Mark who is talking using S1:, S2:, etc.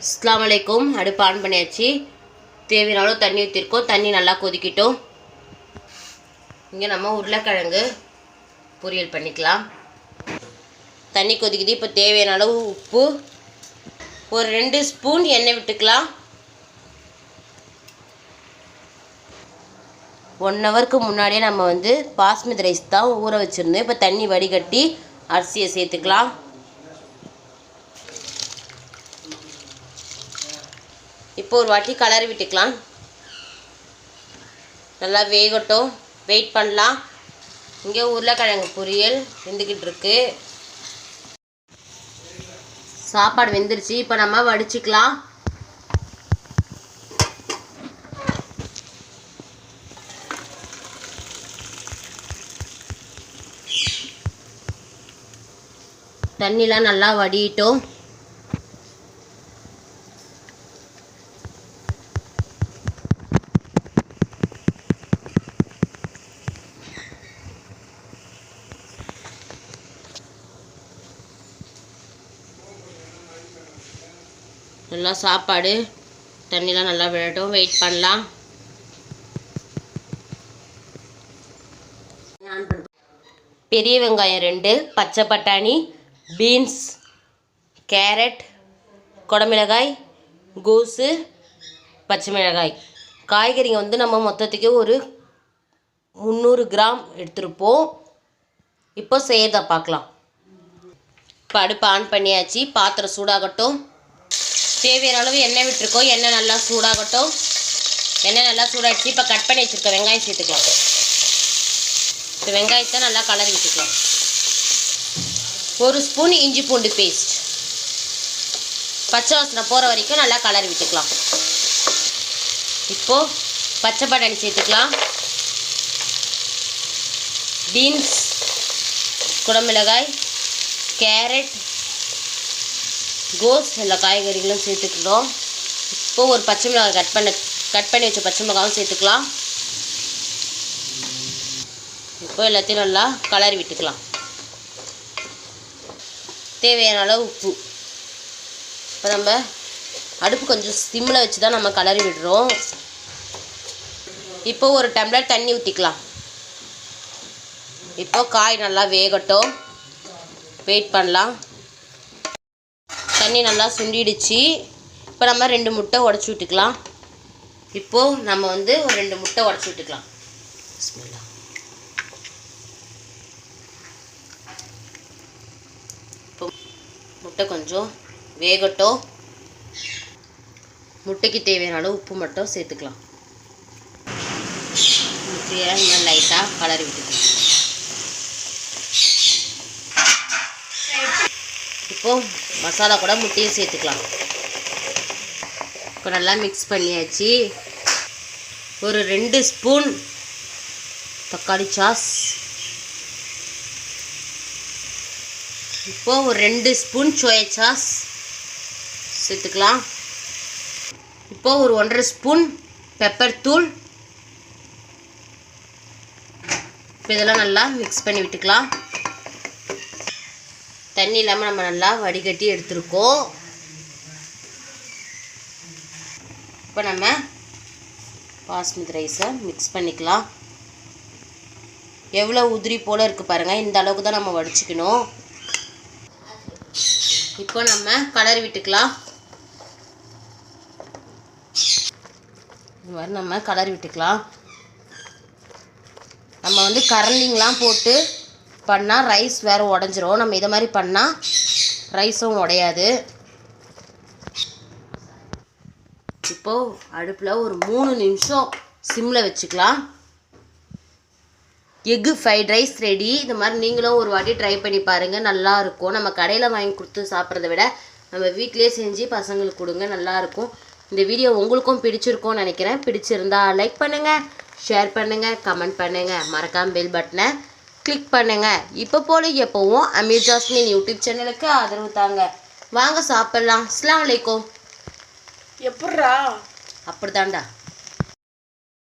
S1: அஸ்ஸலாமு அலைக்கும். அடுப்பு ஆன் பண்ணியாச்சு. தேவையான அளவு தண்ணி ஊற்றிருக்கோம். தண்ணி நல்லா கொதிக்கிட்டோம். இங்கே நம்ம உருளைக்கிழங்கு பொரியல் பண்ணிக்கலாம். தண்ணி கொதிக்குது. இப்போ தேவையான அளவு உப்பு, ஒரு 2 ஸ்பூன் எண்ணெய் விட்டுக்கலாம். 1 ஹவருக்கு முன்னாடியே நம்ம பாஸ்மதி ரைஸ் தான் ஊற வச்சுருந்தோம். இப்போ தண்ணி வடிகட்டி அரிசியை சேர்த்துக்கலாம். இப்போ ஒரு வாட்டி கலரி விட்டுக்கலாம். நல்லா வேகட்டும், வெயிட் பண்ணலாம். இங்கே உருளைக்கிழங்கு பொரியல் வெந்துக்கிட்டு இருக்கு. சாப்பாடு வெந்துருச்சு. இப்போ நம்ம வடிச்சுக்கலாம். தண்ணிலாம் நல்லா வடிட்டோம். நல்லா சாப்பாடு தண்ணிலாம் நல்லா விடட்டும், வெயிட் பண்ணலாம். பெரிய வெங்காயம் 2, பச்சை பட்டாணி, பீன்ஸ், கேரட், குடமிளகாய், கோஸு, பச்சை மிளகாய். காய்கறிங்க நம்ம மொத்தத்துக்கு ஒரு 300 கிராம் எடுத்துருப்போம். இப்போ செய்யறதை பார்க்கலாம். இப்போ அடுப்பு ஆன் பண்ணியாச்சு. பாத்திரம் சூடாகட்டும். தேவையான அளவு எண்ணெய் விட்டுருக்கோம். எண்ணெய் நல்லா சூடாகட்டும். எண்ணெய் நல்லா சூடாகிடுச்சு. இப்போ கட் பண்ணி வச்சுருக்கோம் வெங்காயம் சேர்த்துக்கலாம். இப்போ வெங்காயத்தை நல்லா கலரி விட்டுக்கலாம். 1 ஸ்பூன் இஞ்சி பூண்டு பேஸ்ட். பச்சை வாசனை போகிற வரைக்கும் நல்லா கலரி விட்டுக்கலாம். இப்போது பச்சை பட்டாணி சேர்த்துக்கலாம். பீன்ஸ், குடமிளகாய், கேரட், கோஸ் எல்லா காய்கறிகளும் சேர்த்துக்கிறோம். இப்போது ஒரு பச்சை மிளகாய் கட் பண்ணி வச்ச பச்சை மிளகாயும் சேர்த்துக்கலாம். இப்போ எல்லாத்தையும் நல்லா கலரி விட்டுக்கலாம். தேவையான அளவு உப்பு. இப்போ நம்ம அடுப்பு கொஞ்சம் சிம்மில் வச்சு தான் நம்ம கலரி விடுறோம். இப்போ ஒரு டம்ளர் தண்ணி ஊற்றிக்கலாம். இப்போ காய் நல்லா வேகட்டும், வெயிட் பண்ணலாம். தண்ணி நல்லா சுண்டிடுச்சு. இப்போ நம்ம 2 முட்டை உடச்சி விட்டுக்கலாம். இப்போது நம்ம ஒரு 2 முட்டை உடச்சி விட்டுக்கலாம். பிஸ்மில்லா. இப்போ முட்டை கொஞ்சம் வேகட்டும். முட்டைக்கு தேவையான அளவு உப்பு மட்டும் சேர்த்துக்கலாம். முட்டையை இன்னும் லைட்டாக கலரி விட்டுக்கலாம். இப்போது மசாலா கூட முட்டையும் சேர்த்துக்கலாம். இப்போ நல்லா மிக்ஸ் பண்ணியாச்சு. ஒரு 2 ஸ்பூன் தக்காளி சாஸ். இப்போது ஒரு 2 ஸ்பூன் சோயா சாஸ் சேர்த்துக்கலாம். இப்போது ஒரு 1.5 ஸ்பூன் பெப்பர் தூள். இப்போ இதெல்லாம் நல்லா மிக்ஸ் பண்ணி விட்டுக்கலாம். தண்ணி இல்லாமல் நம்ம நல்லா வடிகட்டி எடுத்துருக்கோம். இப்போ நம்ம பாஸ்மதி ரைஸை மிக்ஸ் பண்ணிக்கலாம். எவ்வளோ உதிரி போல் இருக்குது பாருங்கள். இந்த அளவுக்கு தான் நம்ம வடிச்சுக்கணும். இப்போ நம்ம கலரி விட்டுக்கலாம். இந்த மாதிரி நம்ம கலரி விட்டுக்கலாம். நம்ம கரண்டிங்கெலாம் போட்டு பண்ணால் ரைஸ் வேறு உடஞ்சிரும். நம்ம இதை மாதிரி பண்ணால் ரைஸும் உடையாது. இப்போது அடுப்பில் ஒரு 3 நிமிஷம் சிம்மில் வச்சுக்கலாம். Egg fried rice ready. இந்த மாதிரி நீங்களும் ஒரு வாட்டி ட்ரை பண்ணி பாருங்கள், நல்லாயிருக்கும். நம்ம கடையில் வாங்கி கொடுத்து சாப்பிட்றத விட நம்ம வீட்டிலே செஞ்சு பசங்களுக்கு கொடுங்க, நல்லாயிருக்கும். இந்த வீடியோ உங்களுக்கும் பிடிச்சிருக்கும்னு நினைக்கிறேன். பிடிச்சிருந்தா லைக் பண்ணுங்கள், ஷேர் பண்ணுங்கள், கமெண்ட் பண்ணுங்கள். மறக்காமல் பெல் பட்டனை கிளிக் பண்ணுங்கள். இப்போ போல எப்போவும் அமீர் ஜாஸ்மின் யூடியூப் சேனலுக்கு ஆதரவு தாங்க. வாங்க சாப்பிட்லாம். அஸ்ஸலாமு அலைக்கும்.
S2: எப்பட்றா
S1: அப்படிதான்டா.